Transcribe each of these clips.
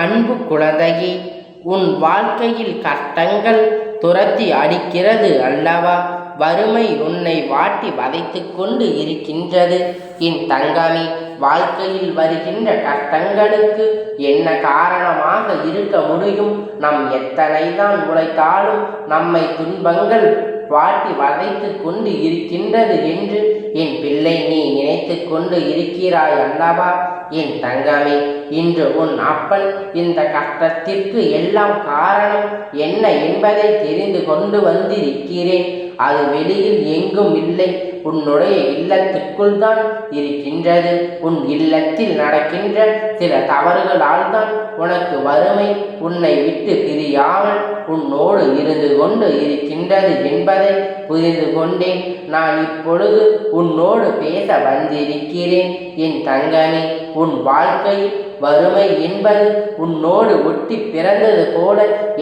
அன்பு குழந்தையே, உன் வாழ்க்கையில் கஷ்டங்கள் துரத்தி அடிக்கிறது அல்லவா? வறுமை உன்னை வாட்டி வதைத்து கொண்டு இருக்கின்றது. என் தங்கமே, வாழ்க்கையில் வருகின்ற கஷ்டங்களுக்கு என்ன காரணமாக இருக்க முடியும்? நம் எத்தனைதான் உழைத்தாலும் நம்மை துன்பங்கள் வாட்டி வதைத்து கொண்டு இருக்கின்றது என்று என் பிள்ளை நீ நினைத்து கொண்டு இருக்கிறாய் அல்லவா? என் தங்கமே, இன்று உன் அப்பன் இந்த கஷ்டத்திற்கு எல்லாம் காரணம் என்ன என்பதை தெரிந்து கொண்டு வந்திருக்கிறேன். அது வெளியில் எங்கும் இல்லை, உன்னுடைய இல்லத்துக்குள் தான் இருக்கின்றது. உன் இல்லத்தில் நடக்கின்ற சில தவறுகளால் தான் உனக்கு வறுமை உன்னை விட்டு பிரியாமல் உன்னோடு இருந்து கொண்டு இருக்கின்றது என்பதை புரிந்து கொண்டேன். நான் இப்பொழுது உன்னோடு பேச வந்திருக்கிறேன். என் தங்கமே, உன் வாழ்க்கையில் வறுமை என்பது உன்னோடு ஒட்டி பிறந்தது போல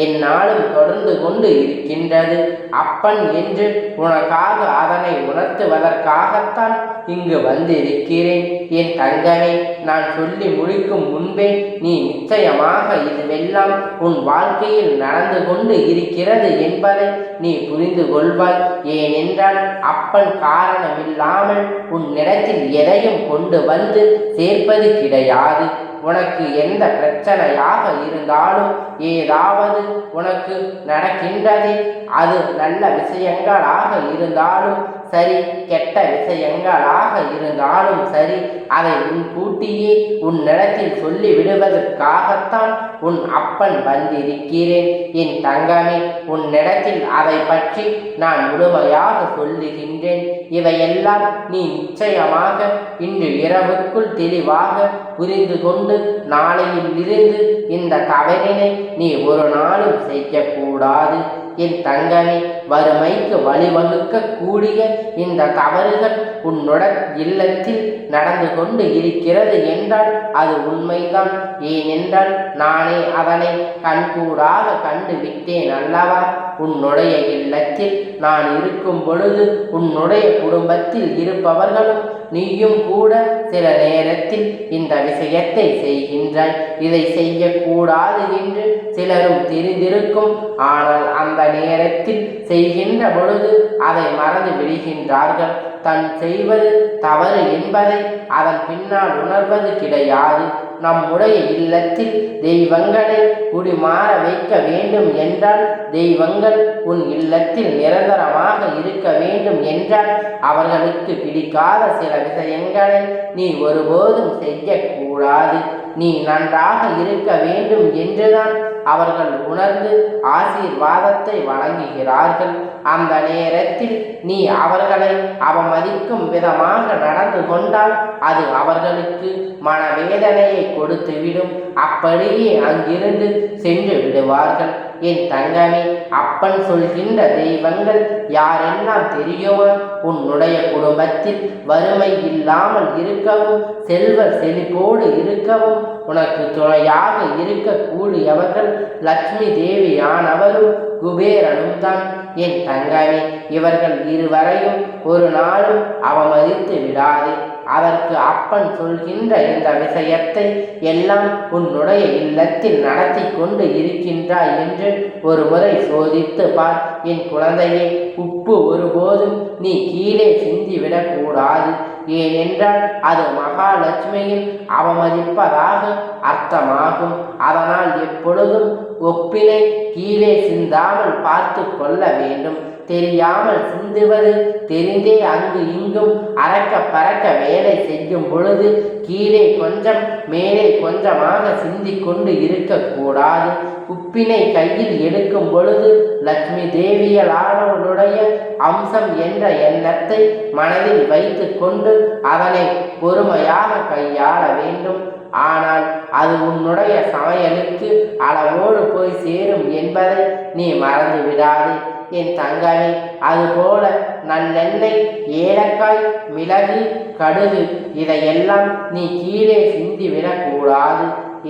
என்னாலும் தொடர்ந்து கொண்டு இருக்கின்றது. அப்பன் என்று உனக்காக அதனை உணர்த்துவதற்காகத்தான் இங்கு வந்திருக்கிறேன். என் தங்கமே, நான் சொல்லி முடிக்கும் முன்பே நீ நிச்சயமாக இதுவெல்லாம் உன் வாழ்க்கையில் நடந்து கொண்டு இருக்கிறது என்பதை நீ புரிந்து கொள்வாய். ஏனென்றால் அப்பன் காரணமில்லாமல் உன்னிடத்தில் எதையும் கொண்டு வந்து சேர்ப்பது கிடையாது. உனக்கு எந்த பிரச்சனையாக இருந்தாலும், ஏதாவது உனக்கு நடக்கின்றதே, அது நல்ல விஷயங்களாக இருந்தாலும் சரி, கெட்ட விஷயங்களாக இருந்தாலும் சரி, அதை முன்கூட்டியே உன்னிடத்தில் சொல்லி விடுவதற்காகத்தான் உன் அப்பன் வந்திருக்கிறேன். என் தங்கமே, உன்னிடத்தில் அதை பற்றி நான் முழுமையாக சொல்லுகின்றேன். இவையெல்லாம் நீ நிச்சயமாக இன்று இரவுக்குள் தெளிவாக புரிந்து கொண்டு நாளையில் இருந்து இந்த தவறினை நீ ஒரு நாளும் செய்யக்கூடாது. என் தங்கமே, வறுமைக்கு வழிவகுக்க கூடிய இந்த தவறுகள் உன்னுடன் இல்லத்தில் நடந்து கொண்டு இருக்கிறது என்றால் அது உண்மைதான். ஏனென்றால் நானே அதனை கண்கூடாக கண்டு விட்டேன் அல்லவா? உன்னுடைய இல்லத்தில் நான் இருக்கும் பொழுது உன்னுடைய குடும்பத்தில் இருப்பவர்களும் நீயும் கூட சில நேரத்தில் இந்த விஷயத்தை செய்கின்றாய். இதை செய்யக்கூடாது என்று சிலரும் தெரிந்திருக்கும். ஆனால் அந்த நேரத்தில் செய்கின்ற பொழுது அதை மறந்து விடுகின்றார்கள். தன் செய்வது தவறு என்பதை அதன் பின்னால் உணர்வது கிடையாது. நம்முடைய இல்லத்தில் தெய்வங்களை குடிமாற வைக்க வேண்டும் என்றால், தெய்வங்கள் உன் இல்லத்தில் நிரந்தரமாக இருக்க வேண்டும் என்றால், அவர்களுக்கு பிடிக்காத சில விஷயங்களை நீ ஒருபோதும் செய்யக்கூடாது. நீ நன்றாக இருக்க வேண்டும் என்றுதான் அவர்கள் உணர்ந்து ஆசீர்வாதத்தை வழங்குகிறார்கள். அந்த நேரத்தில் நீ அவர்களை அவமதிக்கும் விதமாக நடந்து கொண்டால் அது அவர்களுக்கு மனவேதனையை கொடுத்துவிடும். அப்படியே அங்கிருந்து சென்று விடுவார்கள். என் தங்கமே, அப்பன் சொல்கின்ற தெய்வங்கள் யாரெல்லாம் தெரியுமா? உன்னுடைய குடும்பத்தில் வறுமை இல்லாமல் இருக்கவும், செல்வ செழிப்போடு இருக்கவும் உனக்கு துணையாக இருக்கக்கூடியவர்கள் லட்சுமி தேவியானவரும் குபேரனும் தான். என் தங்கமே, இவர்கள் இருவரையும் ஒரு நாளும் அவமதித்து விடாது. அதற்கு அப்பன் சொல்கின்ற இந்த விஷயத்தை எல்லாம் உன்னுடைய இல்லத்தில் நடத்தி கொண்டு இருக்கின்றாய் என்று ஒரு முறை சோதித்து பார். என் குழந்தையை, உப்பு ஒருபோதும் நீ கீழே சிந்திவிடக்கூடாது. ஏனென்றால் அது மகாலட்சுமியின் அவமதிப்பதாக அர்த்தமாகும். அதனால் எப்பொழுதும் உப்பினை கீழே சிந்தாமல் பார்த்து கொள்ள வேண்டும். தெரியாமல் சிந்துவது, தெரிந்தே அங்கு இங்கும் அறக்க பறக்க வேலை செய்யும் பொழுது கீழே கொஞ்சம் மேலே கொஞ்சமாக சிந்திக் கொண்டு இருக்கக்கூடாது. உப்பினை கையில் எடுக்கும் பொழுது லட்சுமி தேவியலானவளுடைய அம்சம் என்ற எண்ணத்தை மனதில் வைத்து கொண்டு அதனை பொறுமையாக கையாள வேண்டும். ஆனால் அது உன்னுடைய சமையலுக்கு அளவோடு போய் சேரும் என்பதை நீ மறந்து விடாதே. என் தங்கமே, அதுபோல நல்லெண்ணெய், ஏலக்காய், மிளகு, கடுகு இதையெல்லாம் நீ கீழே சிந்திவிடக்கூடாது.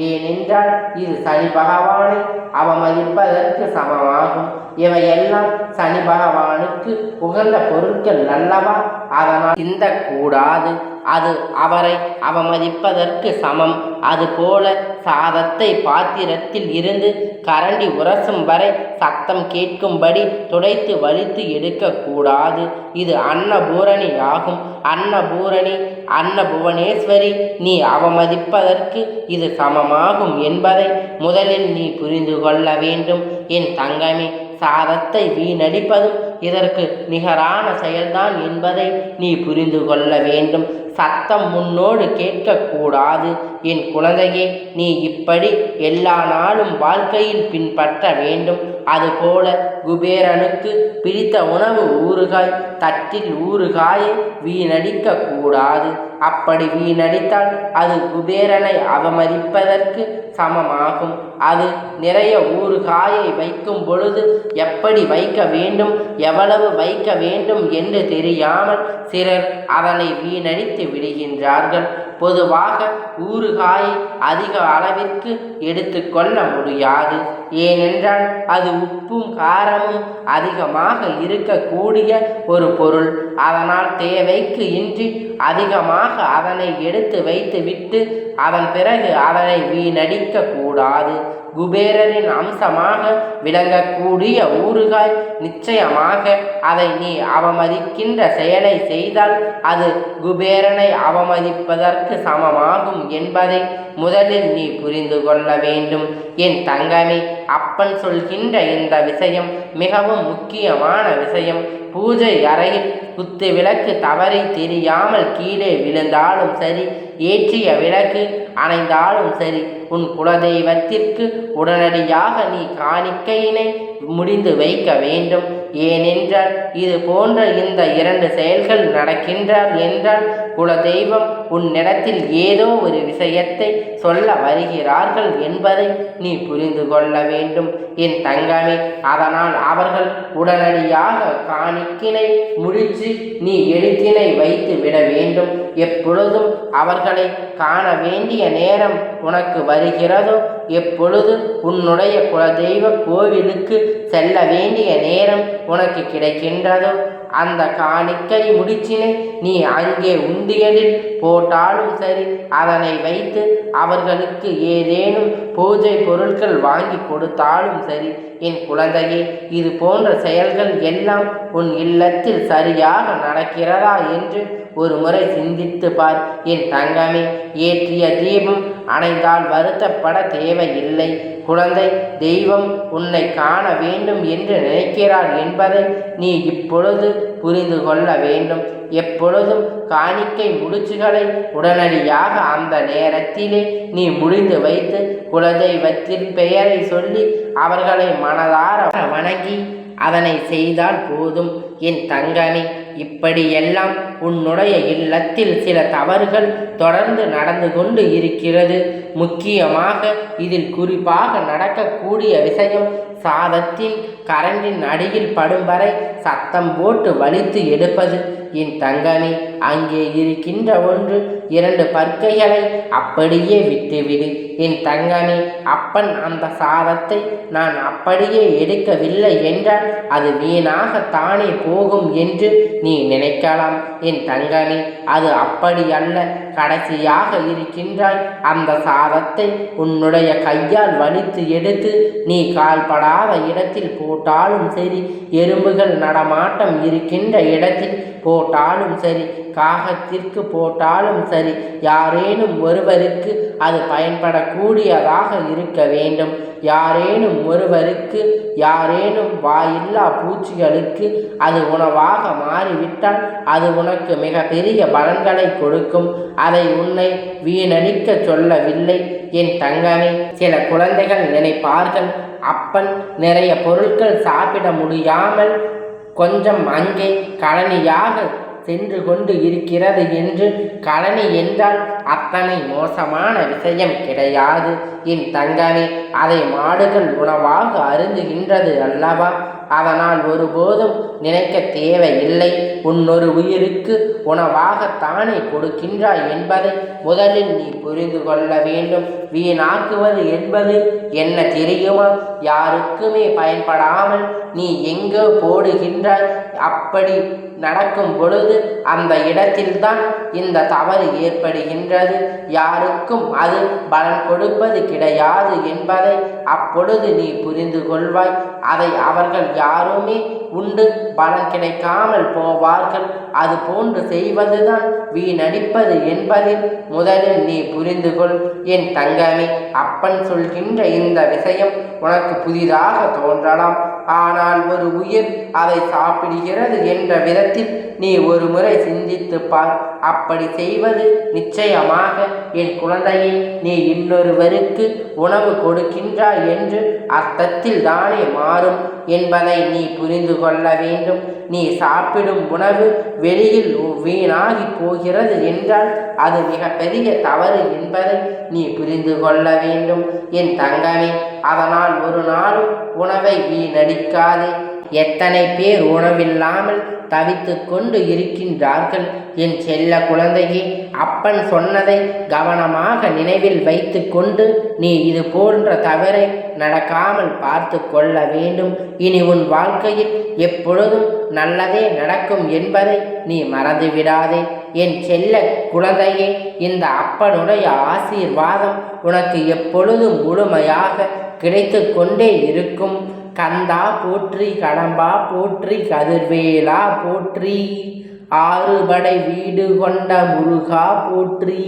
ஏனென்றால் இது சனி பகவானை அவமதிப்பதற்கு சமமாகும். இவையெல்லாம் சனி பகவானுக்கு உகந்த பொருட்கள் அல்லவா? அதனால் சிந்தக்கூடாது. அது அவரை அவமதிப்பதற்கு சமம். அதுபோல சாதத்தை பாத்திரத்தில் இருந்து கரண்டி உரசும் வரை சத்தம் கேட்கும்படி துடைத்து வலித்து எடுக்கக்கூடாது. இது அன்னபூரணி ஆகும். அன்னபூரணி அன்னபுவனேஸ்வரி நீ அவமதிப்பதற்கு இது சமமாகும் என்பதை முதலில் நீ புரிந்து கொள்ள வேண்டும். என் தங்கமே, சாதத்தை வீணடிப்பதும் இதற்கு நிகரான செயல்தான் என்பதை நீ புரிந்து கொள்ள வேண்டும். சத்தம் முன்னோடு கேட்கக்கூடாது. என் குழந்தையே, நீ இப்படி எல்லா நாளும் வாழ்க்கையில் பின்பற்ற வேண்டும். அதுபோல குபேரனுக்கு பிடித்த உணவு ஊறுகாய். தட்டில் ஊறுகாயை வீணடிக்க கூடாது. அப்படி வீணடித்தால் அது குபேரனை அவமதிப்பதற்கு சமமாகும். அது நிறைய ஊறுகாயை வைக்கும் பொழுது எப்படி வைக்க வேண்டும், எவ்வளவு வைக்க வேண்டும் என்று தெரியாமல் சிலர் அதனை வீணடித்து விடுகின்றார்கள். பொதுவாக ஊறுகாயை அதிக அளவிற்கு எடுத்துக்கொள்ள முடியாது. ஏனென்றால் அது உப்பும் காரமும் அதிகமாக இருக்கக்கூடிய ஒரு பொருள். அதனால் தேவைக்கு இன்றி அதிகமாக அதனை எடுத்து வைத்துவிட்டு அதன் பிறகு அதனை வீணடிக்க கூடாது. குபேரரின் அம்சமாக விளங்கக்கூடிய ஊறுகாய். நிச்சயமாக அதை நீ அவமதிக்கின்ற செயலை செய்தால் அது குபேரனை அவமதிப்பதற்கு சமமாகும் என்பதை முதலில் நீ புரிந்து கொள்ள வேண்டும். என் தங்கமே, அப்பன் சொல்கின்ற இந்த விஷயம் மிகவும் முக்கியமான விஷயம். பூஜை அறையில் குத்து விளக்கு தவறி தெரியாமல் கீழே விழுந்தாலும் சரி, ஏற்றிய விளக்கு அணைந்தாலும் சரி, உன் குலதெய்வத்திற்கு உடனடியாக நீ காணிக்கையினை முடிந்து வைக்க வேண்டும். ஏனென்றால் இது போன்ற இந்த 2 செயல்கள் நடக்கின்றார் என்றால் குலதெய்வம் உன்னிடத்தில் ஏதோ ஒரு விஷயத்தை சொல்ல வருகிறார்கள் என்பதை நீ புரிந்து கொள்ள வேண்டும். என் தங்கமே, அதனால் அவர்கள் உடனடியாக காணிக்கினை முடித்து நீ எழுத்தினை வைத்து விட வேண்டும். எப்பொழுதும் அவர்களை காண வேண்டிய நேரம் உனக்கு வருகிறதோ, எப்பொழுது உன்னுடைய குலதெய்வ கோவிலுக்கு செல்ல வேண்டிய நேரம் உனக்கு கிடைக்கின்றதோ, அந்த காணிக்கை முடிச்சினை நீ அங்கே உண்டியலில் போட்டாலும் சரி, அதனை வைத்து அவர்களுக்கு ஏதேனும் பூஜை பொருட்கள் வாங்கி கொடுத்தாலும் சரி. என் குழந்தையே, இது போன்ற செயல்கள் எல்லாம் உன் இல்லத்தில் சரியாக நடக்கிறதா என்று ஒரு முறை சிந்தித்து பார். என் தங்கமே, ஏற்றிய தீபம் அணைந்தால் வருத்தப்பட தேவையில்லை. குழந்தை, தெய்வம் உன்னை காண வேண்டும் என்று நினைக்கிறார் என்பதை நீ இப்பொழுது புரிந்து கொள்ள வேண்டும். எப்பொழுதும் காணிக்கை முடிச்சுகளை உடனடியாக அந்த நேரத்திலே நீ முடிந்து வைத்து குலதெய்வத்தின் பெயரை சொல்லி அவர்களை மனதார வணங்கி அதனை செய்தால் போதும். என் தங்கமே, இப்படியெல்லாம் உன்னுடைய இல்லத்தில் சில தவறுகள் தொடர்ந்து நடந்து கொண்டு இருக்கிறது. முக்கியமாக இதில் குறிப்பாக நடக்கக்கூடிய விஷயம், சாதத்தின் கரண்டின் அடியில் படும் வரை சத்தம் போட்டு வலித்து எடுப்பது. என் தங்கமே, அங்கே இருக்கின்ற 1-2 பற்கைகளை அப்படியே விட்டுவிடு. என் தங்கமே, அப்பன் அந்த சாதத்தை நான் அப்படியே எடுக்கவில்லை என்றால் அது வீணாகத்தானே போகும் என்று நீ நினைக்கலாம். என் தங்கமே, அது அப்படி அல்ல. கடைசியாக இருக்கின்றாய். அந்த சாதத்தை உன்னுடைய கையால் வலித்து எடுத்து நீ கால்படாத இடத்தில் போட்டாலும் சரி, எறும்புகள் நடமாட்டம் இருக்கின்ற இடத்தில் போட்டாலும் சரி, காகத்திற்கு போட்டாலும் சரி, யாரேனும் ஒருவருக்கு அது பயன்படக்கூடியதாக இருக்க வேண்டும். யாரேனும் ஒருவருக்கு, யாரேனும் வாயில்லா பூச்சிகளுக்கு அது உணவாக மாறிவிட்டால் அது உனக்கு மிக பெரிய பலன்களை கொடுக்கும். அதை உன்னை வீணடிக்க சொல்லவில்லை. என் தங்கமே, சில குழந்தைகள் நினைப்பார்கள், அப்பன் நிறைய பொருட்கள் சாப்பிட முடியாமல் கொஞ்சம் அங்கே கழனியாக சென்று கொண்டு இருக்கிறது என்று. கழனி என்றால் அத்தனை மோசமான விஷயம் கிடையாது. என் தங்கமே, அதை மாடுகள் உணவாக அருந்துகின்றது அல்லவா? அதனால் ஒருபோதும் நினைக்க தேவையில்லை. உன்னொரு உயிருக்கு உணவாகத்தானே கொடுக்கின்றாய் என்பதை முதலில் நீ புரிந்து கொள்ள வேண்டும். வீணாக்குவது என்பது என்ன தெரியுமா? யாருக்குமே பயன்படாமல் நீ எங்கோ போடுகின்றாய். அப்படி நடக்கும் பொழுது அந்த இடத்தில்தான் இந்த தவறு ஏற்படுகின்றது. யாருக்கும் அது பலன் கொடுப்பது கிடையாது என்பதை அப்பொழுது நீ புரிந்து கொள்வாய். அதை அவர்கள் யாருமே உண்டு பலன் கிடைக்காமல் போவார்கள். அது போன்று செய்வதுதான் வீணடிப்பது என்பதில் முதலில் நீ புரிந்து கொள் என் தங்கமே. அப்பன் சொல்கின்ற இந்த விஷயம் உனக்கு புதிதாக தோன்றலாம். ஆனால் ஒரு உயிர் அதை சாப்பிடுகிறது என்ற விதத்தில் நீ ஒரு முறை சிந்தித்து பார். அப்படி செய்வது நிச்சயமாக என் குழந்தையை நீ இன்னொருவருக்கு உணவு கொடுக்கின்றாய் என்று அர்த்தத்தில் தானே மாறும் என்பதை நீ புரிந்து கொள்ள வேண்டும். நீ சாப்பிடும் உணவு வெளியில் வீணாகி போகிறது என்றால் அது மிகப்பெரிய தவறு என்பதை நீ புரிந்து கொள்ள வேண்டும் என் தங்கமே. அதனால் ஒரு நாளும் உணவை வீணடிக்காதே. எத்தனை பேர் உணவில்லாமல் தவித்து கொண்டு இருக்கின்றார்கள் என் செல்ல குழந்தையே. அப்பன் சொன்னதை கவனமாக நினைவில் வைத்து கொண்டு நீ இது போன்ற தவறை நடக்காமல் பார்த்து கொள்ள வேண்டும். இனி உன் வாழ்க்கையில் எப்பொழுதும் நல்லதே நடக்கும் என்பதை நீ மறந்துவிடாதே என் செல்ல குழந்தையே. இந்த அப்பனுடைய ஆசீர்வாதம் உனக்கு எப்பொழுதும் முழுமையாக கிடைத்து கொண்டே இருக்கும். கந்தா போற்றி, கடம்பா போற்றி, கதிர்வேலா போற்றி, ஆறுபடை வீடு கொண்ட முருகா போற்றி.